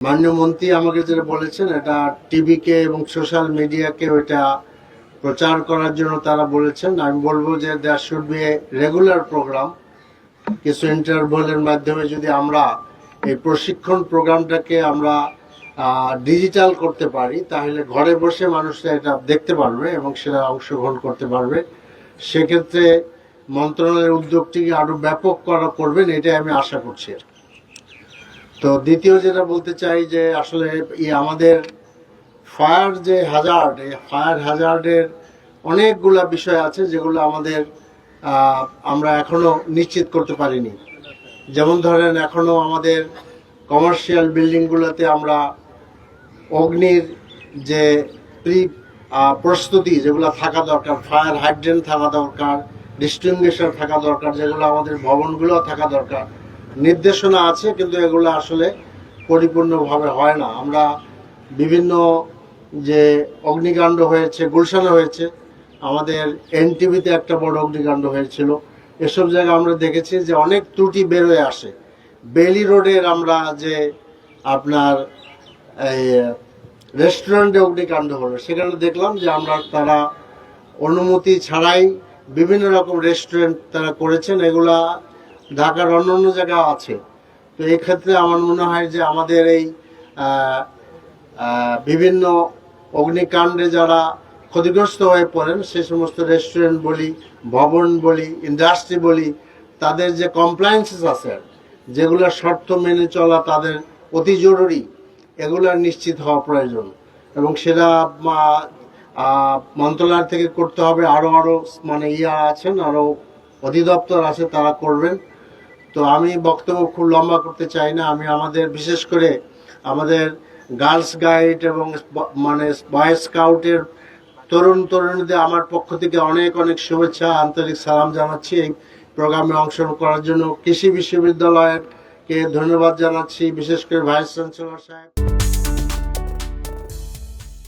মাননীয় মন্ত্রী আমাকে যেটা বলেছেন, এটা টিভিকে এবং সোশ্যাল মিডিয়াকে ওইটা প্রচার করার জন্য তারা বলেছেন। আমি বলবো যে there should be a regular programme. কিছু ইন্টারভ্যালের মাধ্যমে যদি আমরা এই প্রশিক্ষণ প্রোগ্রামটাকে আমরা ডিজিটাল করতে পারি, তাহলে ঘরে বসে মানুষরা এটা দেখতে পারবে এবং সেটা অংশগ্রহণ করতে পারবে। সেক্ষেত্রে মন্ত্রণালয়ের উদ্যোগটিকে আরো ব্যাপক করবেন, এটাই আমি আশা করছি। তো দ্বিতীয় যেটা বলতে চাই যে আসলে আমাদের ফায়ার যে হ্যাজার্ড, এই ফায়ার হ্যাজার্ডের অনেকগুলা বিষয় আছে যেগুলো আমাদের আমরা এখনো নিশ্চিত করতে পারিনি। যেমন ধরেন, এখনো আমাদের কমার্শিয়াল বিল্ডিংগুলোতে আমরা অগ্নির যে প্রস্তুতি যেগুলো থাকা দরকার, ফায়ার হাইড্রেন্ট থাকা দরকার, ডিস্টিংগুইশার থাকা দরকার, যেগুলো আমাদের ভবনগুলো থাকা দরকার। নির্দেশনা আছে, কিন্তু এগুলো আসলে পরিপূর্ণভাবে হয় না। আমরা বিভিন্ন যে অগ্নিকাণ্ড হয়েছে, গুলশানে হয়েছে, আমাদের এনটিভিতে একটা বড় অগ্নিকাণ্ড হয়েছিল, এসব জায়গায় আমরা দেখেছি যে অনেক ত্রুটি বেরোয় আসে। বেলি রোডের আমরা যে আপনার এই রেস্টুরেন্টে অগ্নিকাণ্ড হলো, সেখানে দেখলাম যে তারা অনুমতি ছাড়াই বিভিন্ন রকম রেস্টুরেন্ট তারা করেছেন। এগুলা ঢাকার অন্য জায়গায় আছে। তো এই ক্ষেত্রে আমার মনে হয় যে আমাদের এই বিভিন্ন অগ্নিকাণ্ডে যারা ক্ষতিগ্রস্ত হয়ে পড়েন, সে সমস্ত রেস্টুরেন্ট বলি, ভবন বলি, ইন্ডাস্ট্রি বলি, তাদের যে কমপ্লায়েন্সেস আছে, যেগুলো শর্ত মেনে চলা তাদের অতি জরুরি, এগুলো নিশ্চিত হওয়া প্রয়োজন। এবং সেটা মন্ত্রণালয় থেকে করতে হবে। আরো মানে আছেন, আরো অধিদপ্তর আছে, তারা করবেন। তো আমি বক্তব্য খুব লম্বা করতে চাই না। আমি বিশেষ করে আমাদের গার্লস গাইড এবং মানে বয় স্কাউটের তরুণীদের আমার পক্ষ থেকে অনেক অনেক শুভেচ্ছা, আন্তরিক সালাম জানাচ্ছি। এই প্রোগ্রামে অংশগ্রহণ করার জন্য কৃষি বিশ্ববিদ্যালয়কে ধন্যবাদ জানাচ্ছি, বিশেষ করে ভাইস চ্যান্সেলর সাহেব।